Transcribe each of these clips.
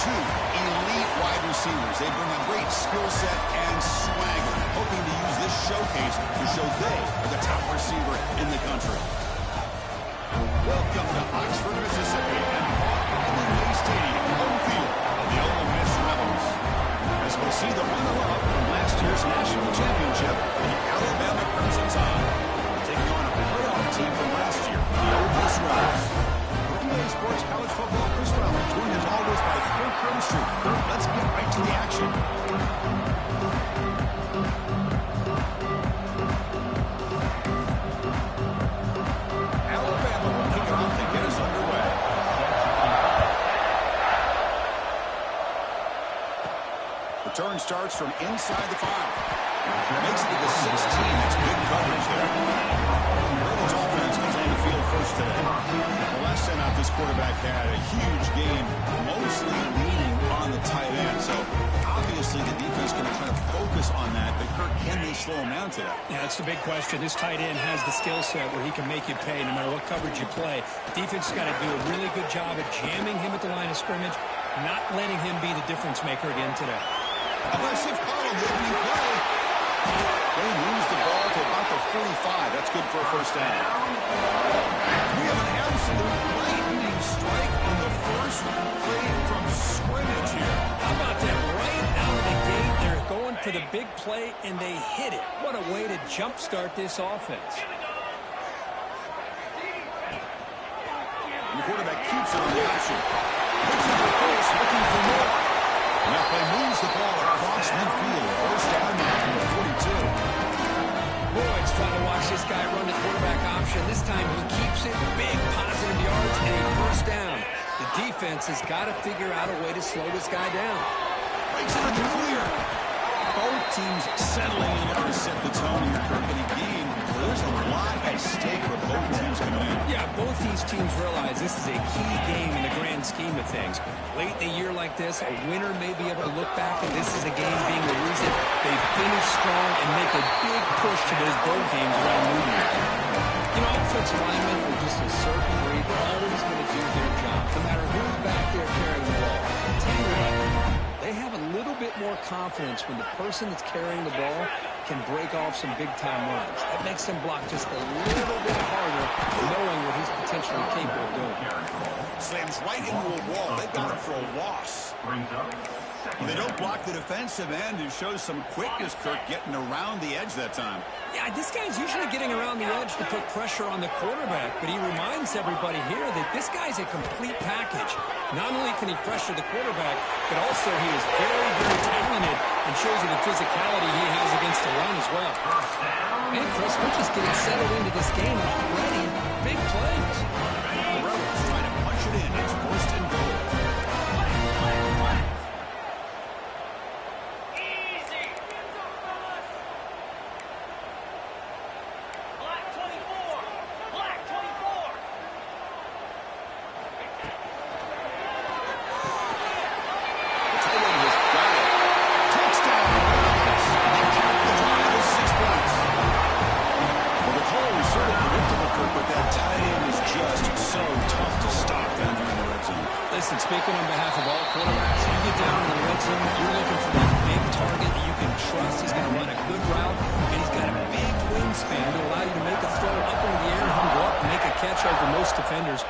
two elite wide receivers. They bring a great skill set and swagger, hoping to use this showcase to show they are the top receiver in the country. Welcome to Oxford, Mississippi, and May Stadium, home field of the Ole Miss Rebels. As we see the runner-up from last year's national championship, the Alabama Crimson Tide, taking on a playoff team from last year, the Ole Miss Rebels. Sports College Football, Chris Fowler, joined as always by Kirk Herbstreit. Kirk, let's get right to the action. Alabama will kick it off to get us underway. Return starts from inside the 5. Makes it to the 16. That's good coverage there. Rebels offense comes on the field first today. The last send out this quarterback had a huge game, mostly leaning on the tight end. So obviously the defense is going to try to focus on that. But Kirk, can they slow him down today? Yeah, that's the big question. This tight end has the skill set where he can make you pay no matter what coverage you play. Defense has got to do a really good job of jamming him at the line of scrimmage, not letting him be the difference maker again today. Aggressive call on the opening play. They lose the ball to about the 45. That's good for a first down. We have an absolute lightning strike on the first play from scrimmage here. How about that? Right out of the gate, they're going for the big play, and they hit it. What a way to jumpstart this offense. And the quarterback keeps it on the option. Looks at the face, looking for more. And that play moves the ball across midfield. First down now from the 42. Boy, it's fun to watch this guy run the quarterback option. This time he keeps it, big positive yards, and a first down. The defense has got to figure out a way to slow this guy down. Breaks it in the clear. Both teams settling in to set the tone here, Kirk, in a game where there's a lot at stake for both teams coming in. Yeah, both these teams realize this is a key game in the grand scheme of things. Late in a year like this, a winner may be able to look back and this is a game being the reason they finish strong and make a big push to those bowl games around New Year. You know, offensive linemen are just a certain breed. They're always going to do their job, no matter who's back there carrying the ball. I'll tell you what, they have a little bit more confidence when the person that's carrying the ball can break off some big-time runs. That makes them block just a little bit harder, knowing what he's potentially capable of doing. Slams right into a wall. They got it for a loss. They don't block the defensive end, who shows some quickness, Kirk, getting around the edge that time. Yeah, this guy's usually getting around the edge to put pressure on the quarterback, but he reminds everybody here that this guy's a complete package. Not only can he pressure the quarterback, but also he is very, very talented and shows you the physicality he has against the run as well. Man, Chris, we're just getting settled into this game already. Big plays. The Rebels trying to punch it in. It's first and goal. Speaking on behalf of all quarterbacks, you get down in the red zone, you're looking for that big target that you can trust. He's going to run a good route, and he's got a big wingspan to allow you to make a throw up in the air and go up and make a catch over most defenders.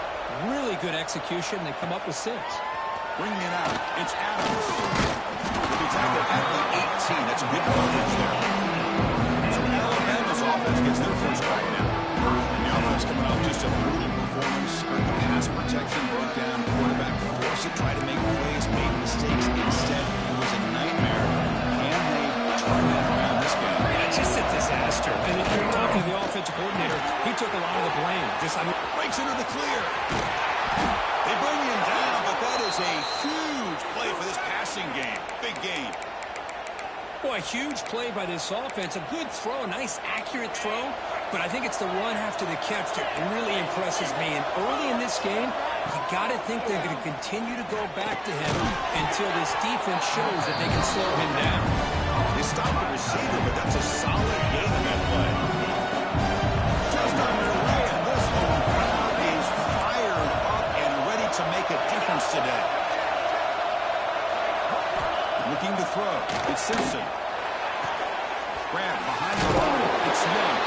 Really good execution. They come up with 6. Bringing it out, it's Adams. He'll be tackled at the 18. That's a good coverage there. So Alabama's offense gets their first crack now. And the offense coming off just a brutal performance. The pass protection broke down. Quarterback forced to try to make plays, made mistakes. Instead, it was a nightmare. Can they turn that around this game? Yeah, it's just a disaster. And if you're talking to the offensive coordinator, he took a lot of the blame. Breaks into the clear. They bring him down, but that is a huge play for this passing game. Big game. Boy, huge play by this offense. A good throw, a nice, accurate throw. But I think it's the run after the catch that really impresses me. And early in this game, you got to think they're going to continue to go back to him until this defense shows that they can slow him down. They stopped the receiver, but that's a solid gain in that play. Just underway, and this home crowd is fired up and ready to make a difference today. throw. It's Simpson. Grab behind the line. It's Young.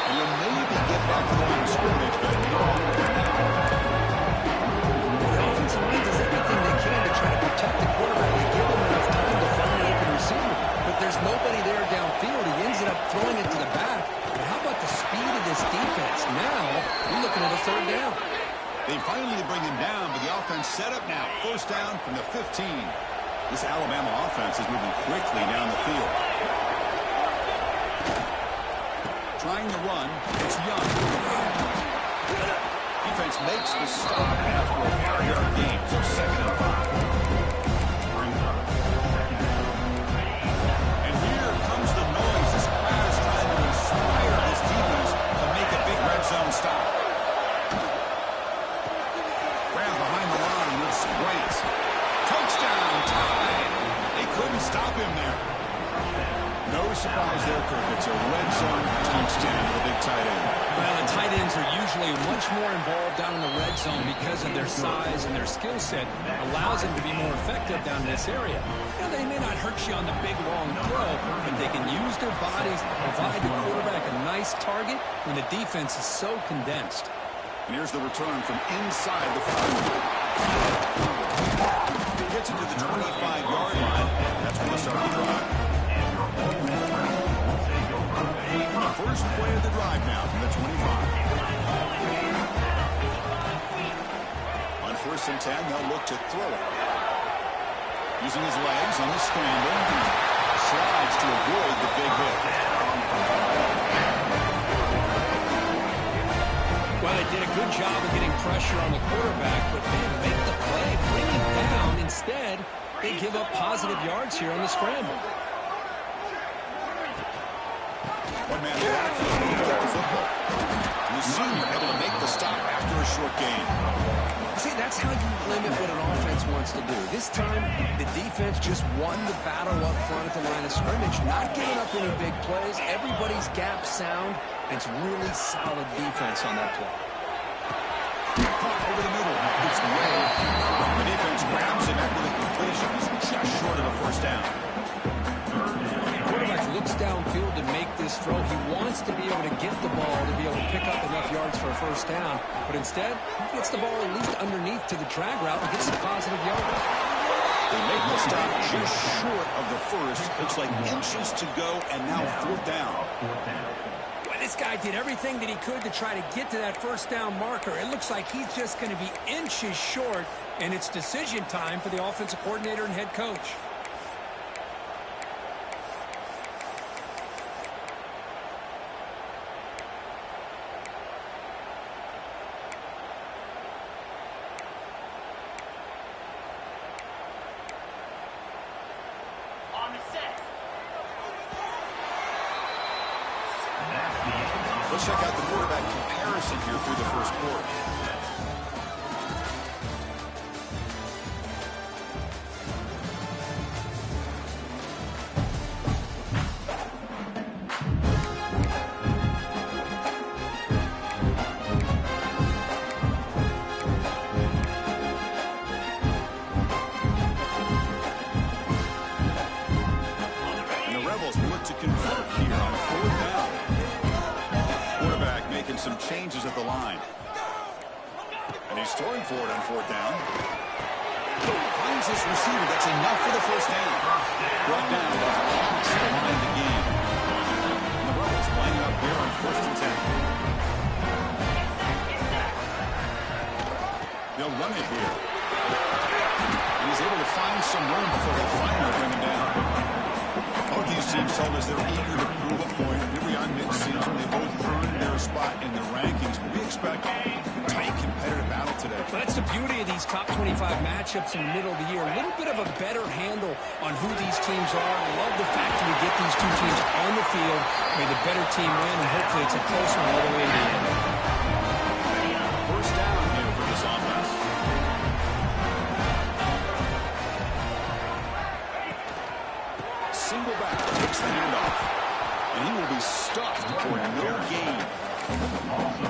And you'll maybe get back to the line of scrimmage, but no longer than that. The offensive line does everything they can to try to protect the quarterback. They give him enough time to find an open receiver. But there's nobody there downfield. He ends up throwing it to the back. But how about the speed of this defense? Now, we're looking at a third down. They finally bring him down, but the offense set up now. First down from the 15. This Alabama offense is moving quickly down the field. Trying to run, it's Young. Defense makes the stop after a 5-yard gain, so 2nd and 5. And here comes the noise. This crowd is trying to inspire this defense to make a big red zone stop. Grab behind the line with Sprite. Touchdown time. They couldn't stop him there. No surprise there, Kirk. It's a red zone touchdown for the big tight end. Well, the tight ends are usually much more involved down in the red zone because of their size and their skill set. Allows them to be more effective down in this area. Now, they may not hurt you on the big, long throw, but they can use their bodies to provide the quarterback a nice target when the defense is so condensed. And here's the return from inside the 5. Gets it to the 25-yard line. That's where they start the drive. The first play of the drive now from the 25. On 1st and 10, they'll look to throw it. Using his legs on the scramble. Slides to avoid the big hit. Well, they did a good job of getting pressure on the quarterback, but they didn't make the play, bring him down. Instead, they give up positive yards here on the scramble. One man backfield to get the football. And the senior able to make the stop after a short gain. See, that's how you limit what an offense wants to do. This time, the defense just won the battle up front at the line of scrimmage, not giving up any big plays. Everybody's gap sound. It's really solid defense on that play. Caught over the middle. It's way. The defense grabs him after the completion. He's just short of a first down. The quarterback looks downfield to make this throw. He wants to be able to get the ball to be able to pick up enough yards for a first down. But instead, he gets the ball at least underneath to the drag route and gets some positive yards. They make the stop just short of the first. Looks like inches to go, and now 4th down. Well, this guy did everything that he could to try to get to that first down marker. It looks like he's just going to be inches short, and it's decision time for the offensive coordinator and head coach. Let's check out the quarterback comparison here through the first quarter. And the Rebels look to convert here on 4th down. Quarterback making some changes at the line. And he's throwing for it on 4th down. Finds this receiver. That's enough for the first down. Brought down as Hawks behind the game. And the Rebels lining up here on 1st and 10. They'll run it here. And he's able to find some room before they finally bring him down. Both these teams told us they're eager to prove a point. Here we are mid-season. They both earned their spot in the rankings. But we expect a tight, competitive battle today. Well, that's the beauty of these top 25 matchups in the middle of the year. A little bit of a better handle on who these teams are. I love the fact that we get these two teams on the field. May the better team win, and hopefully it's a close one all the way to the end. First down here for this offense. Single back takes the handoff. And he will be stuffed for no gain.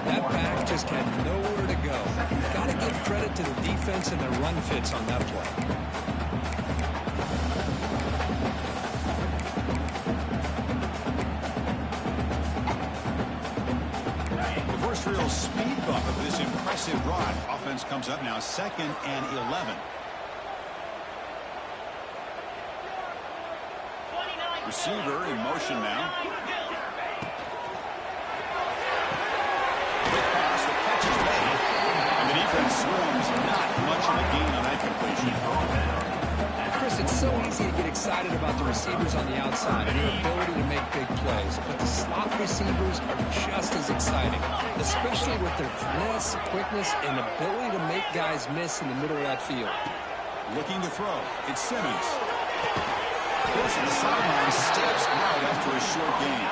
That back just had nowhere to go. Got to give credit to the defense and their run fits on that play. industrial speed bump of this impressive run. Offense comes up now 2nd and 11. Receiver in motion now. Quick pass, the catch is made. And the defense swarms. Not much of a gain on that completion. Chris, it's so easy to get excited about the receivers on the outside and their ability to make big plays. But the slot receivers are just as exciting, especially with their finesse, quickness, and ability to make guys miss in the middle of that field. Looking to throw. It's Simmons. Goes to the sideline, steps out after a short gain.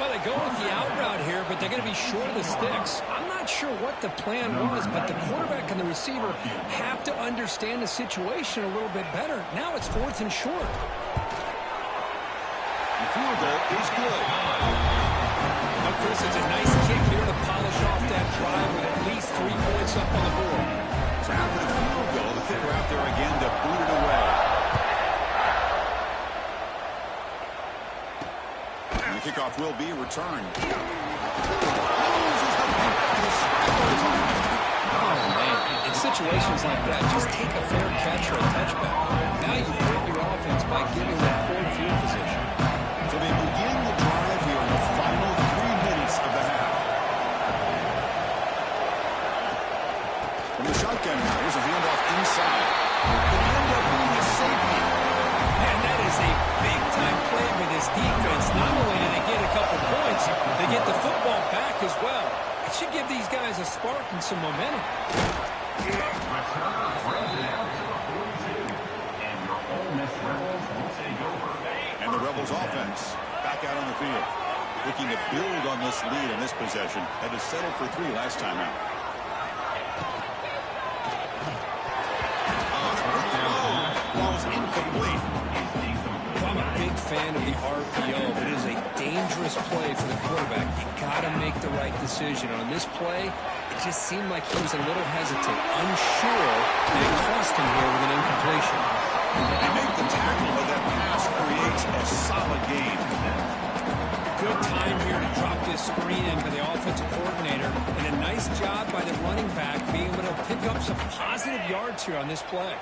Well, they go with the out route here, but they're going to be short of the sticks. I'm not sure what the plan was, but the quarterback and the receiver have to understand the situation a little bit better. Now it's 4th and short. The field goal is good. Well, Chris, it's a nice kick here to polish off that drive with at least 3 points up on the board. So after the field goal, the kicker out there again to boot it away. Kickoff will be returned. Oh, man. In situations like that, just take a fair catch or a touchback. Now you've hurt your offense by giving them poor field position. So they begin the drive here in the final 3 minutes of the half. From the shotgun now, here's a handoff inside. Could end up being a safety. Man, that is a big-time play with this defense. Not only did they get a couple points, they get the football back as well. It should give these guys a spark and some momentum. And the Rebels offense back out on the field. Looking to build on this lead in this possession. Had to settle for 3 last time out. Ball's incomplete. I'm a big fan of the RPO, but it is a dangerous play for the quarterback. You got to make the right decision. On this play, it just seemed like he was a little hesitant, unsure, and it cost him here with an incompletion. They make the tackle, but that pass creates a solid gain. Good time here to drop this screen in for the offensive coordinator, and a nice job by the running back being able to pick up some positive yards here on this play.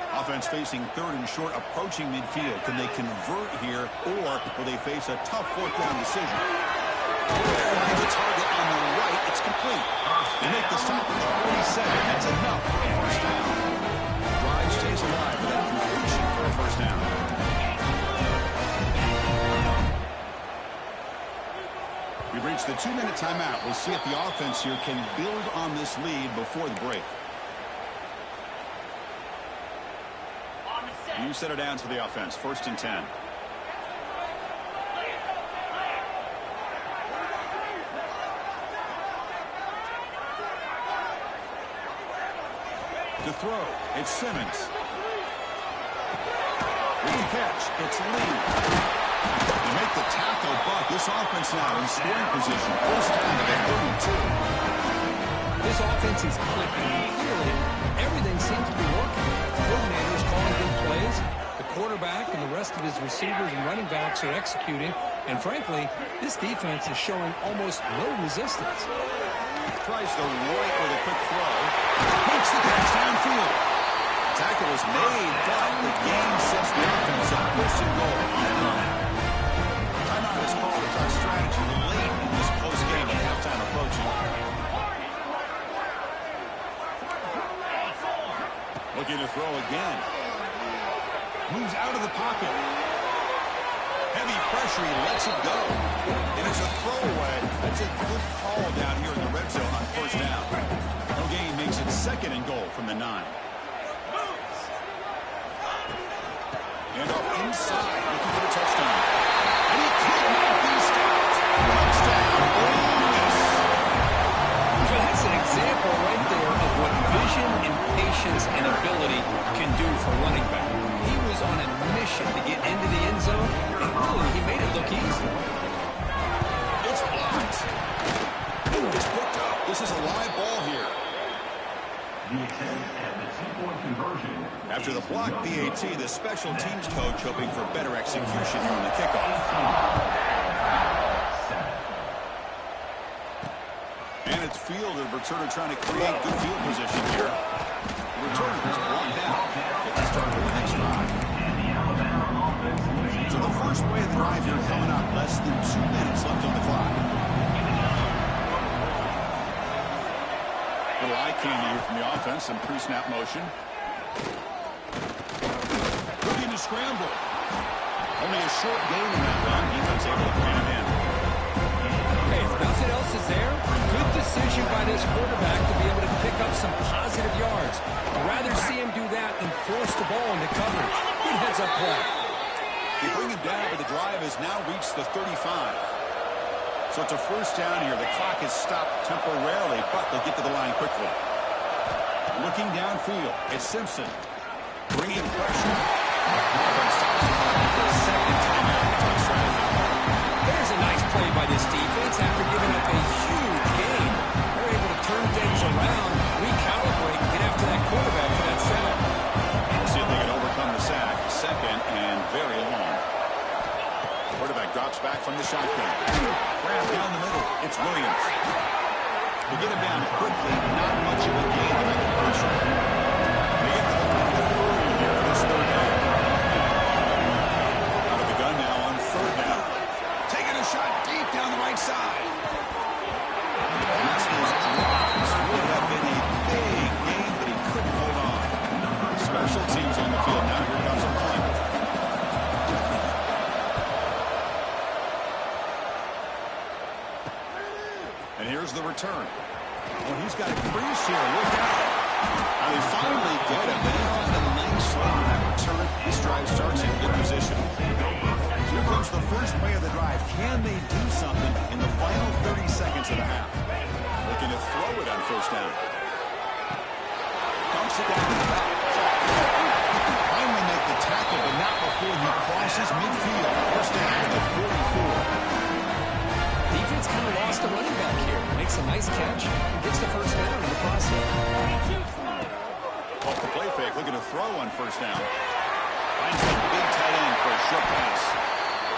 Offense facing 3rd and short, approaching midfield. Can they convert here, or will they face a tough 4th down decision? The target on the right, it's complete. They make the stop at the 47. That's enough for a 1st down. Drive stays alive with that completion for a 1st down. We've reached the 2-minute timeout. We'll see if the offense here can build on this lead before the break. New set of downs for the offense. 1st and 10. To throw, it's Simmons. With the catch, it's Lee. They make the tackle, but this offense now in scoring position. 1st down to the 32. This offense is clicking. Clearly, everything seems to be working. The coordinator is calling good plays. The quarterback and the rest of his receivers and running backs are executing. And frankly, this defense is showing almost no resistance. Tries the right with a quick throw. Makes the catch downfield. Tackle is made, but the game sets the offense up. 1st and goal on the 9. Timeout is called as our strategy late in this close game at halftime approaching. Looking to throw again. Moves out of the pocket. Heavy pressure, he lets it go. And it's a throwaway. That's a good call down here in the red zone on 1st down. No gain makes it 2nd and goal from the 9. And off inside, looking for the touchdown. And he cannot be stopped. Touchdown, Ole Miss. Well, that's an example right there of what vision and patience and ability can do for running back. He was on a mission to get into the end zone, and really, he made it look easy. It's blocked. It's picked up. This is a live ball here. After the block PAT, the special teams coach hoping for better execution here on the kickoff. midfield, the returner trying to create good field position here. The returner is brought down. Get the start of the next drive. So the first play of the drive here coming up, less than 2 minutes left on the clock. Little eye candy here from the offense, some pre-snap motion. Looking to scramble. Only a short gain in that run. Defense able to pan in. Hey, if nothing else is there, good decision by this quarterback to be able to pick up some positive yards. I'd rather see him do that than force the ball into coverage. Good heads-up play. They bring him down, but the drive has now reached the 35. So it's a first down here. The clock is stopped temporarily, but they'll get to the line quickly. Looking downfield, it's Simpson. Bringing pressure. Offense stops him for a second time out. There's a nice play by this defense after giving up a huge gain. They're able to turn things around, recalibrate, and get after that quarterback for that setup. We'll see if they can overcome the sack. Second and very long. Quarterback drops back from the shotgun. Grab down the middle. It's Williams. They get him down quickly. Not much of a gain on that conversion. They get to the line early here for this third down. Out of the gun now on third down. Taking a shot deep down the right side. Pass is dropped. This would have been a big gain, but he couldn't hold on. Special teams on the field now. Here comes a punt. And here's the return. Oh, he's got a crease here. Look out. Now they finally get him. They find a nice slot on that return. This drive starts in good position. Here comes the first play of the drive. Can they do something in the final 30 seconds of the half? Looking to throw it on first down. Dumps it down to the back. Finally make the tackle, but not before he crosses midfield. First down at the 44. Defense kind of lost a running back here. Makes a nice catch and gets the first down in the process. Off the play fake, looking to throw on first down. Finds that big tight end for a short pass.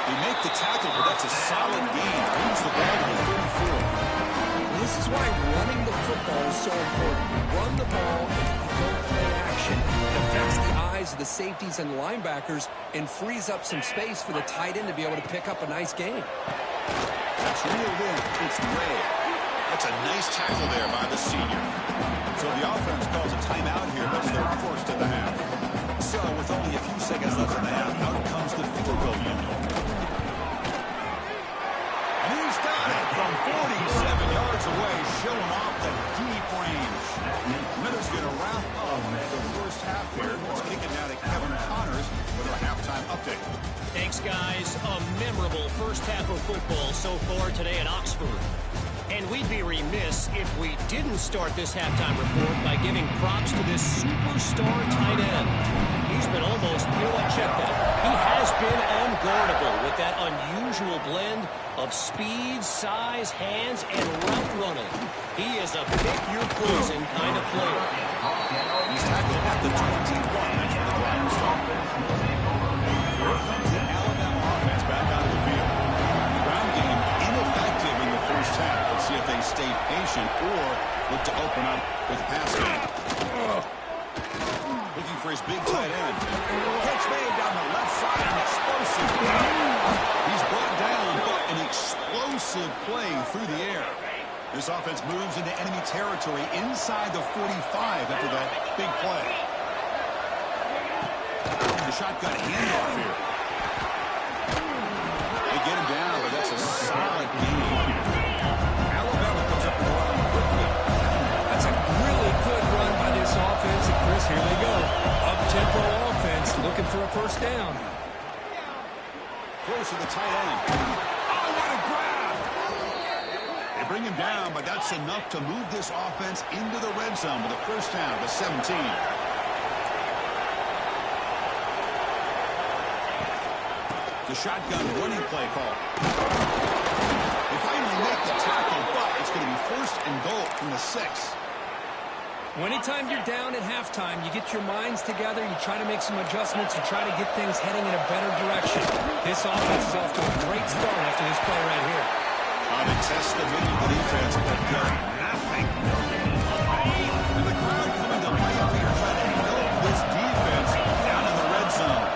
They make the tackle, but that's a solid gain. Brings the ball to the 34. This is why running the football is so important. You run the ball and you don't play action. It affects the eyes of the safeties and linebackers and frees up some space for the tight end to be able to pick up a nice gain. That's reeled in. It's Ray. That's a nice tackle there by the senior. So the offense calls a timeout here, but they're forced at the half. So with only a few seconds left in the half, out comes the field goal unit. And he's got it from 47 yards away, showing off the deep range. Miller's going to wrap up the first half here. Let's kick it now to Kevin Connors with our halftime update. Thanks, guys. A memorable first half of football so far today at Oxford. And we'd be remiss if we didn't start this halftime report by giving props to this superstar tight end. He's been almost, you know what, check that. He has been unguardable with that unusual blend of speed, size, hands, and route running. He is a pick-your-poison kind of player. He's tackled at the 21. That's where the drive started. Here comes the Alabama offense back out of the field. Ground game ineffective in the first half. Let's see if they stay patient or look to open up with a pass game. Looking for his big tight end. Catch made down the left side. An explosive play. He's brought down, but an explosive play through the air. This offense moves into enemy territory inside the 45 after that big play. The shotgun handoff here. They get him down, but that's a solid game. Alabama comes up with the run quickly. That's a really good run by this offense. And Chris, here they go. Up-tempo offense looking for a first down. Close to the tight end. Oh, what a grab! They bring him down, but that's enough to move this offense into the red zone with a first down to 17. The shotgun running play call. They finally make the tackle, but it's going to be first and goal from the 6. Anytime you're down at halftime, you get your minds together, you try to make some adjustments, you try to get things heading in a better direction. This offense is off to a great start after this play right here. They test the middle of the defense, but does not And the crowd coming to life here, trying to help this defense down in the red zone.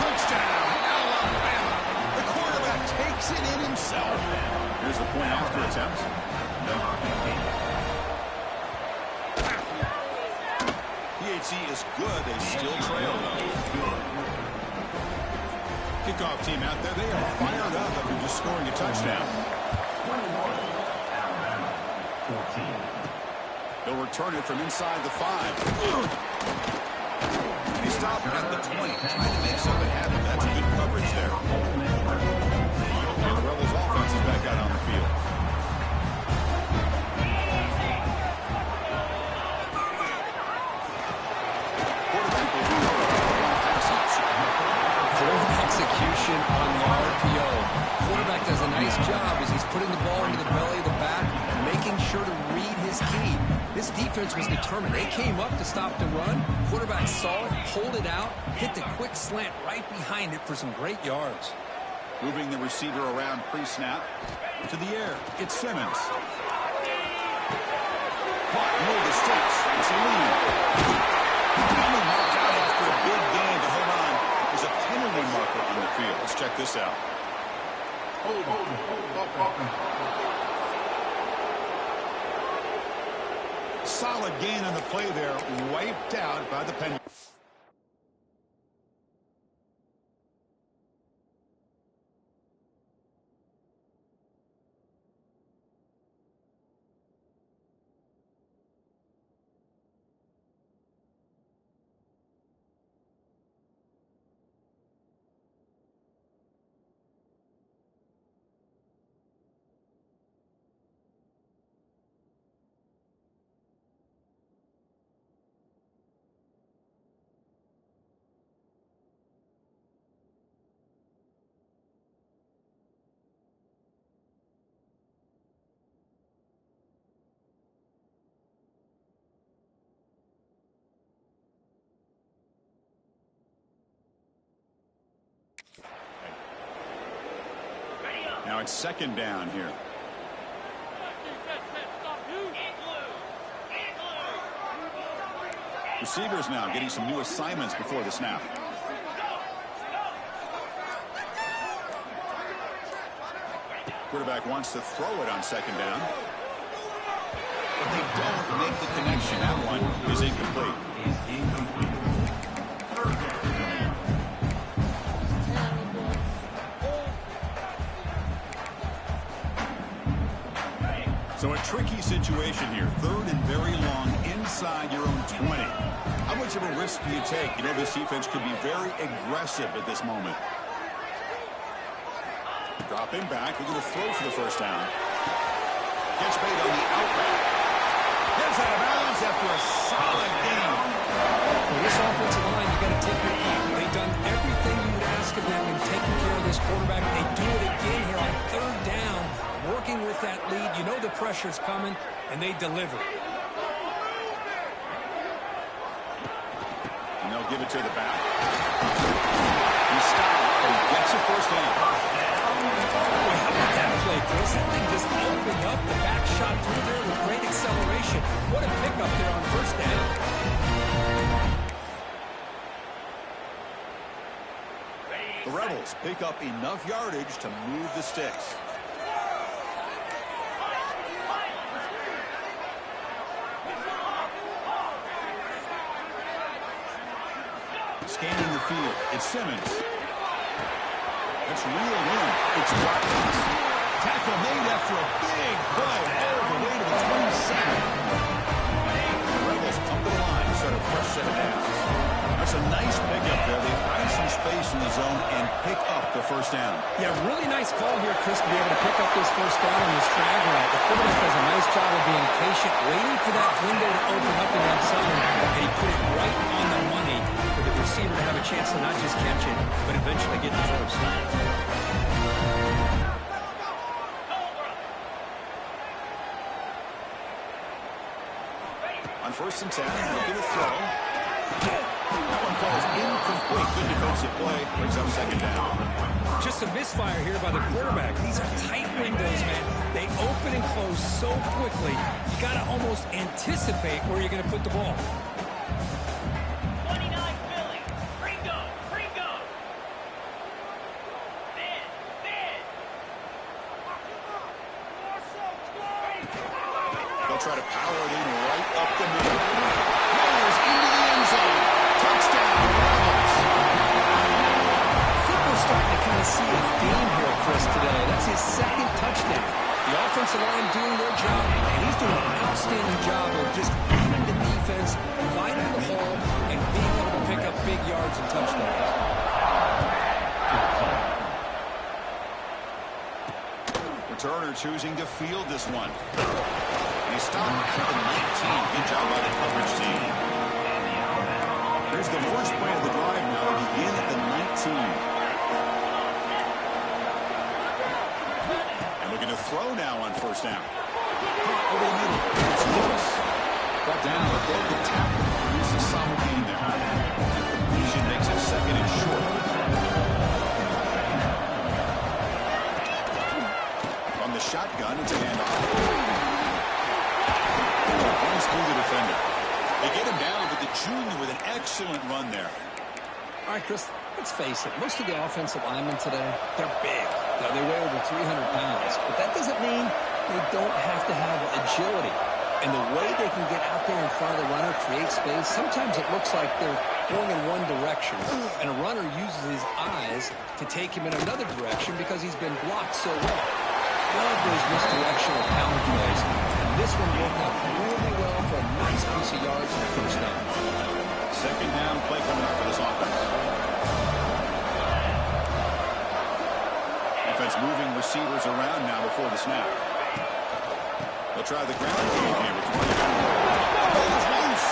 Touchdown, Alabama. The quarterback takes it in himself. Here's the point after attempt. PHC is good. They still trail. Kickoff team out there. They are fired up after just scoring a touchdown. They'll return it from inside the 5. They stop at the 20, trying to make something happen. That's good coverage there. And the Rebels offense is back out on the field. Execution on the RPO. Quarterback does a nice job as he's putting the ball into the belly of the back, making sure to read his key. This defense was determined. They came up to stop the run. Quarterback saw it, pulled it out, hit the quick slant right behind it for some great yards. Moving the receiver around pre-snap to the air. It's Simmons. Caught near the sticks. It's a lead. Only marked out after a big gain to hold on. There's a penalty marker on the field. Let's check this out. Solid gain on the play there. Wiped out by the penalty. Now it's second down here. Receivers now getting some new assignments before the snap. Quarterback wants to throw it on second down. But they don't make the connection. That one is incomplete. So a tricky situation here. Third and very long inside your own 20. How much of a risk do you take? You know, this defense could be very aggressive at this moment. Dropping back. We're going to throw for the first down. Catch made on the outlet. Gets out of bounds after a solid game. Well, this offensive line, you got to take your call. They've done everything you would ask of them in taking care of this quarterback. They do it again here on third down. Working with that lead, you know the pressure's coming, and they deliver. And they'll give it to the back. He stopped, but he gets a first down. Boy, how about that play, Chris? That thing just opened up. The back shot through there with great acceleration. What a pickup there on first down. The Rebels pick up enough yardage to move the sticks. Scanning the field, it's Simmons. That's reeled in. It's Watkins. Tackle made after a big play all the way to the 27. The Rebels come to the line to start a fresh set of downs. That's a nice pickup there. They find some space in the zone and pick up the first down. Yeah, really nice call here, Chris, to be able to pick up this first down on this drag route. The quarterback does a nice job of being patient, waiting for that window to open up in that zone, and he put it right on the money for the receiver to have a chance to not just catch it, but eventually get the first. On first and 10, looking to throw. That one falls incomplete. Good defensive explosive play. Brings up second down. Just a misfire here by the quarterback. These are tight windows, man. They open and close so quickly. You got to almost anticipate where you're going to put the ball. 29 Philly. Ringo. Ringo. Man. They'll try to power it in right up the middle. Rolls into the end zone. Touchdown, Ravens. I think we're starting to kind of see a theme here, Chris, today. That's his second touchdown. The offensive line doing their job, and he's doing an outstanding job of just reading the defense, finding the hole, and being able to pick up big yards and touchdowns. Returner choosing to field this one. He's stopped at the 19. Good job by the coverage team. Here's the worst play of the drive now. Begin at the 19. Looking to throw now on first down. Over the middle. It's Lewis. Brought down above the tackle. Here's a solid gain there. And completion makes it second and short. From the shotgun, it's a handoff. Runs through the defender. They get him down, but the junior with an excellent run there. All right, Chris, let's face it. Most of the offensive linemen today, they're big. They weigh over 300 pounds, but that doesn't mean they don't have to have agility. And the way they can get out there in front of the runner, create space, sometimes it looks like they're going in one direction, and a runner uses his eyes to take him in another direction because he's been blocked so well. Love those misdirectional power plays, and this one worked out really well for a nice piece of yards and a first down. Second down play coming up for this offense. Offense moving receivers around now before the snap. They'll try the ground game here with 20. The ball is loose.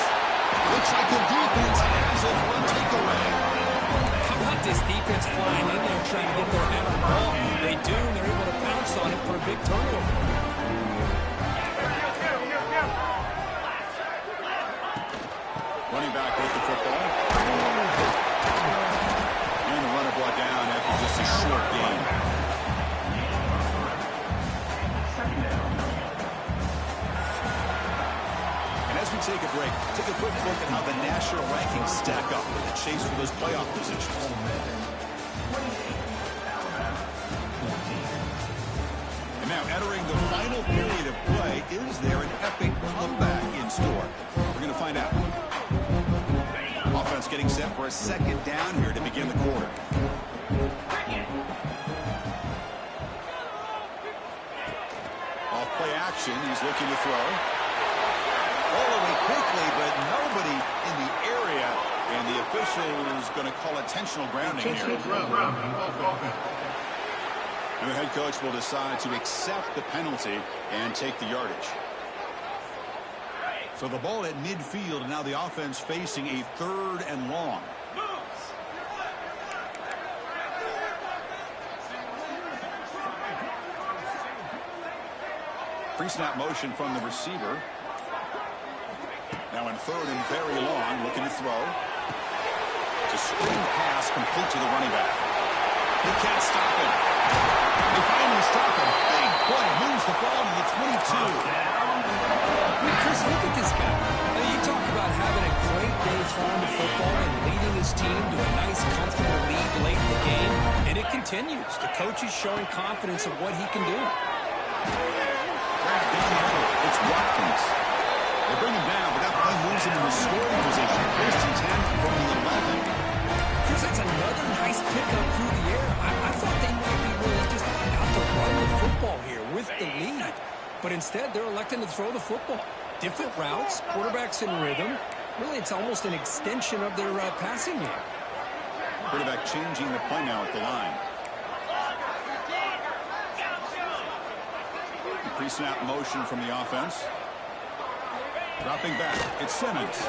Looks like the defense has it for a takeaway. How about this defense flying in there trying to get their hand on the ball? They do, and they're able to pounce on it for a big turnover. Running back with the football. And the runner brought down after just a short gain. Take a break. Take a quick look at how the national rankings stack up in the chase for those playoff positions. And now entering the final period of play, is there an epic comeback in store? We're going to find out. Offense getting set for a second down here to begin the quarter. Off play action. He's looking to throw. Rolling quickly, but nobody in the area, and the official is going to call intentional grounding here. And the head coach will decide to accept the penalty and take the yardage. So the ball at midfield, and now the offense facing a third and long. Pre-snap motion from the receiver. Now in third and very long, looking to throw. It's a screen pass complete to the running back. He can't stop him. They finally stop him. Big play. Moves the ball to the 22. Chris, look at this guy. Now, you talk about having a great day throwing the football and leading his team to a nice, comfortable lead late in the game, and it continues. The coach is showing confidence of what he can do. It's Watkins. They bring him down, but that play moves him into scoring position. First and 10 from the 11. Chris, that's another nice pickup through the air. I thought they might be really just out to run the football here with the lead. But instead, they're electing to throw the football. Different routes, quarterbacks in rhythm. Really, it's almost an extension of their passing game. Quarterback changing the play now at the line. Pre-snap motion from the offense. Dropping back, it's Simmons.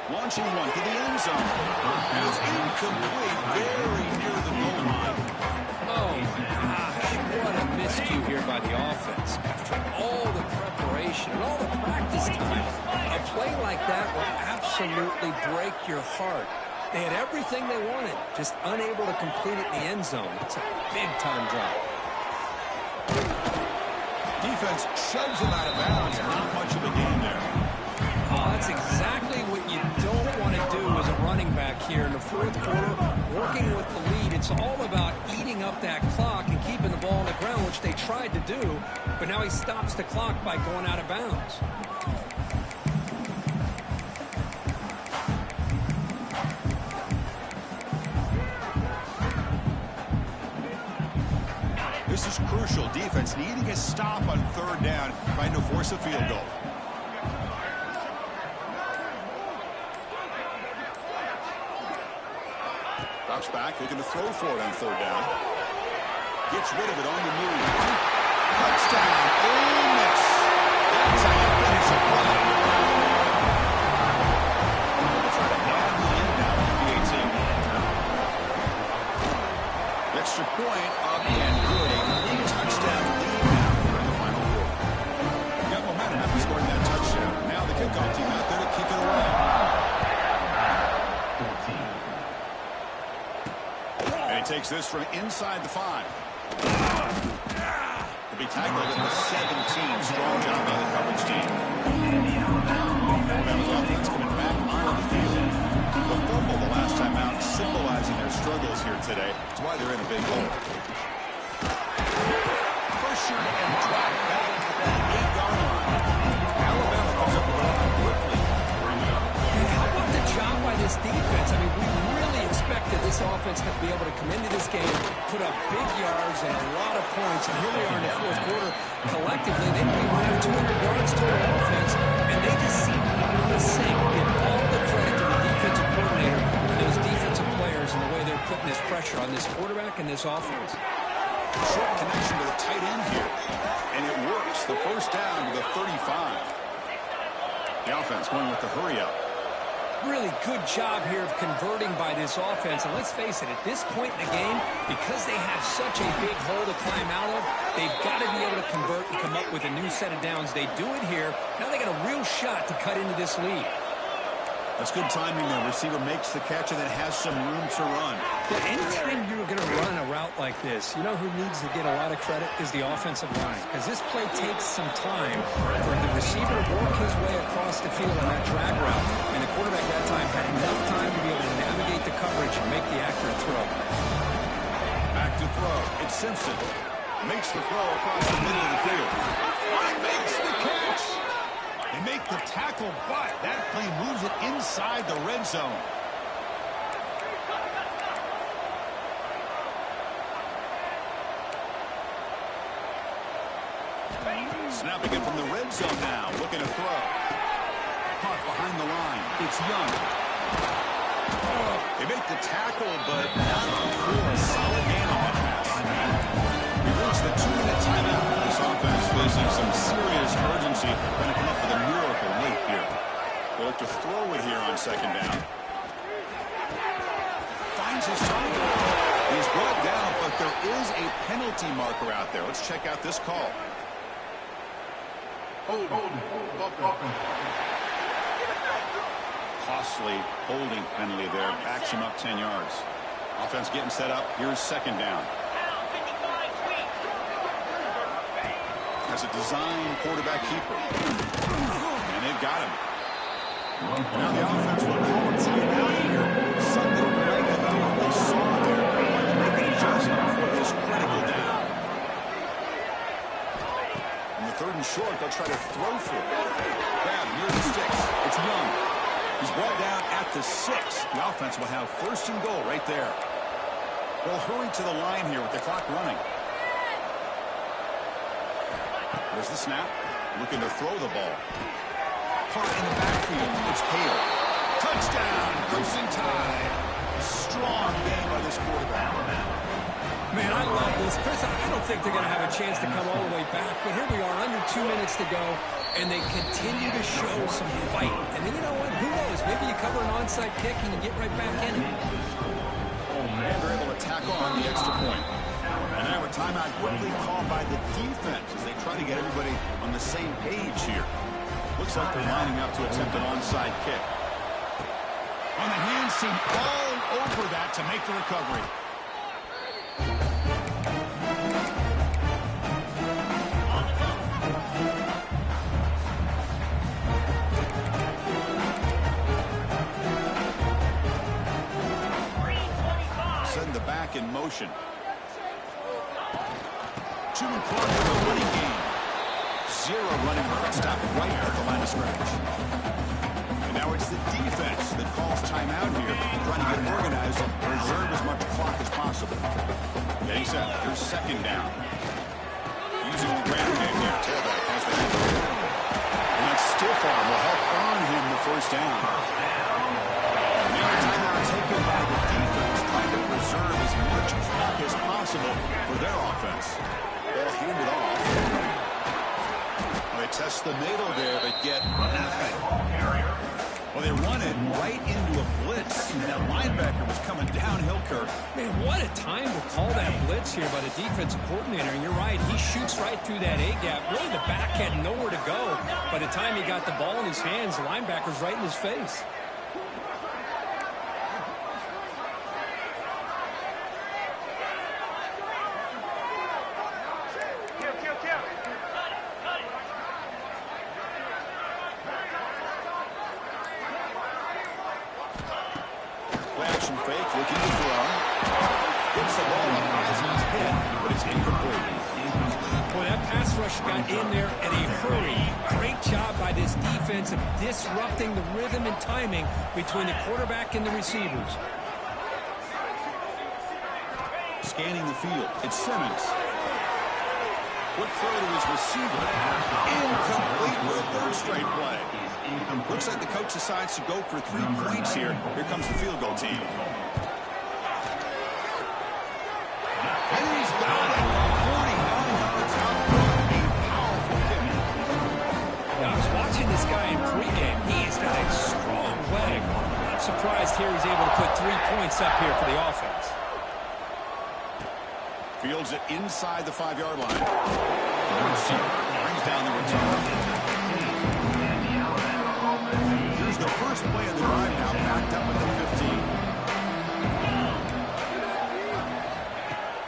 Launching one to the end zone. And it's incomplete, very near the goal line. Oh, my gosh. What a miscue here by the offense. After all the preparation and all the practice time, a play like that will absolutely break your heart. They had everything they wanted, just unable to complete it in the end zone. It's a big-time drop. Defense shoves him out of bounds. Not much of a gain there. Oh, that's exactly what you don't want to do as a running back here in the fourth quarter. Working with the lead, it's all about eating up that clock and keeping the ball on the ground, which they tried to do, but now he stops the clock by going out of bounds. This is crucial. Defense needing a stop on third down, trying to force a field goal. Drops back, looking to throw for it on third down. Gets rid of it on the move. Touchdown. Oh, miss. That's how you finish a play. Try to add the end now on the 18. Extra point up and good. A touchdown lead now in the final quarter. Got momentum after scoring that touchdown. Now the kickoff team out there to kick it away. Takes this from inside the 5. To be tackled at the 17. Strong job by the coverage team. Bama's offense coming back onto the field. The fumble the last time out, symbolizing their struggles here today. That's why they're in a big hole. Pressure and drop back at that 8-yard line. Alabama comes up with a quickly. And how about the job by this defense? I mean, we really expected this offense to be able to come into this game, put up big yards and a lot of points, and here we are in the fourth quarter. Collectively, they might have 200 yards total offense, and they just seem out of sync. Give all the credit to the defensive coordinator and those defensive players and the way they're putting this pressure on this quarterback and this offense. Short connection to the tight end here, and it works. The first down to the 35. The offense going with the hurry up. Really good job here of converting by this offense. And let's face it, at this point in the game, because they have such a big hole to climb out of, they've got to be able to convert and come up with a new set of downs. They do it here. Now they got a real shot to cut into this lead. That's good timing there. Receiver makes the catch and then has some room to run. But anytime you're going to run a route like this, you know who needs to get a lot of credit is the offensive line. Because this play takes some time for the receiver to work his way across the field on that drag route. And the quarterback that time had enough time to be able to navigate the coverage and make the accurate throw. Back to throw. It's Simpson. Makes the throw across the middle of the field. Makes the catch. They make the tackle, but that play moves it inside the red zone. Snapping it from the red zone now, looking to throw. Caught behind the line. It's Young. They make the tackle, but not before a solid gain on that pass. We reached the 2-minute timeout. This offense facing some serious urgency. Going to come up with a miracle late here. They look to throw it here on second down. Finds his target. He's brought down, but there is a penalty marker out there. Let's check out this call. Costly holding penalty there. Backs him up 10 yards. Offense getting set up. Here's second down. Has a design quarterback keeper. And they've got him. Now the offense will call a timeout here. Something right about what they saw there. To make an adjustment for this critical down. In the third and short, they'll try to throw for it. Grab near the sticks. It's Young. He's brought down at the 6. The offense will have first and goal right there. They'll hurry to the line here with the clock running. There's the snap. Looking to throw the ball. Caught in the backfield. It's Hale. Touchdown. Crimson Tide. Strong game by this quarterback. Man, I love this. Chris, I don't think they're going to have a chance to come all the way back. But here we are, under 2 minutes to go. And they continue to show some fight. And then you know what? Who knows? Maybe you cover an onside kick and you get right back in it. And they're able to tack on the extra point. And now a timeout quickly called by the defense as they try to get everybody on the same page here. Looks like they're lining up to attempt an onside kick. On the hands team all for that to make the recovery. Send the back in motion. Truman Clark with a running game. Zero running room. Stop right at the line of scrimmage. And now it's the defense that calls timeout here, trying to get organized and preserve as much clock as possible. Getting set. Here's second down. Using the ground game here. Tailback has the handle. And that stiff arm will help earn him the first down. Now a timeout taken by the defense, trying to preserve as much clock as possible for their offense. They'll hand it off. They test the middle there, but get nothing. Well, they run it right into a blitz. And that linebacker was coming downhill, Kirk. Man, what a time to call that blitz here by the defensive coordinator. And you're right, he shoots right through that A-gap. Really, the back had nowhere to go. By the time he got the ball in his hands, the linebacker's right in his face. Got in there in a hurry. Great job by this defense of disrupting the rhythm and timing between the quarterback and the receivers. Scanning the field. It's Simmons. Quick throw to his receiver. Incomplete for a third straight play. Looks like the coach decides to go for 3 points here. Here comes the field goal team. And he's got it. 49 yards out front. Watching this guy in pregame, he has got a strong leg. I'm surprised here he's able to put 3 points up here for the offense. Fields it inside the 5-yard line. Brings down the return. Here's the first play of the drive now, backed up at the 15.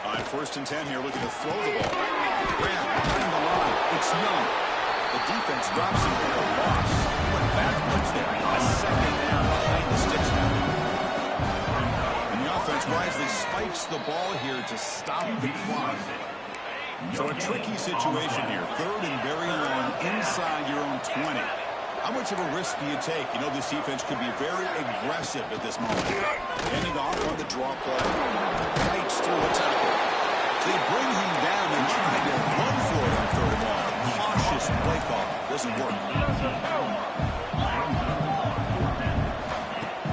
All right, 1st and 10 here, looking to throw the ball. Grant behind the line. It's Young. The defense drops him for a loss. Went backwards there. A second down behind the sticks now. And the offense wisely spikes the ball here to stop the clock. So a tricky situation here. 3rd and very long inside your own 20. How much of a risk do you take? You know this defense could be very aggressive at this moment. Ending off on the draw play. Fights through a tackle. They bring him down and try to run for it on 3rd and long. Cautious play call. Doesn't work.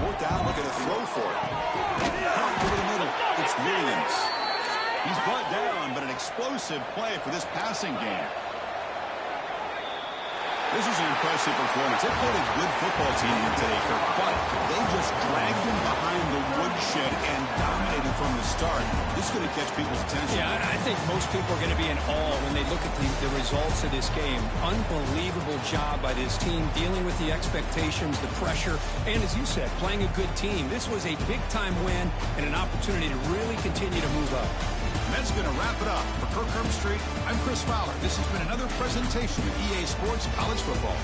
4th down, looking to throw for it. Over the middle, it's Williams. He's brought down, but an explosive play for this passing game. This is an impressive performance. They played a good football team here today, Kirk, but they just dragged him behind the woodshed and dominated from the start. This is going to catch people's attention. Yeah, I think most people are going to be in awe when they look at the results of this game. Unbelievable job by this team dealing with the expectations, the pressure, and as you said, playing a good team. This was a big-time win and an opportunity to really continue to move up. And that's going to wrap it up. For Kirk Herbstreit, I'm Chris Fowler. This has been another presentation of EA Sports College Football.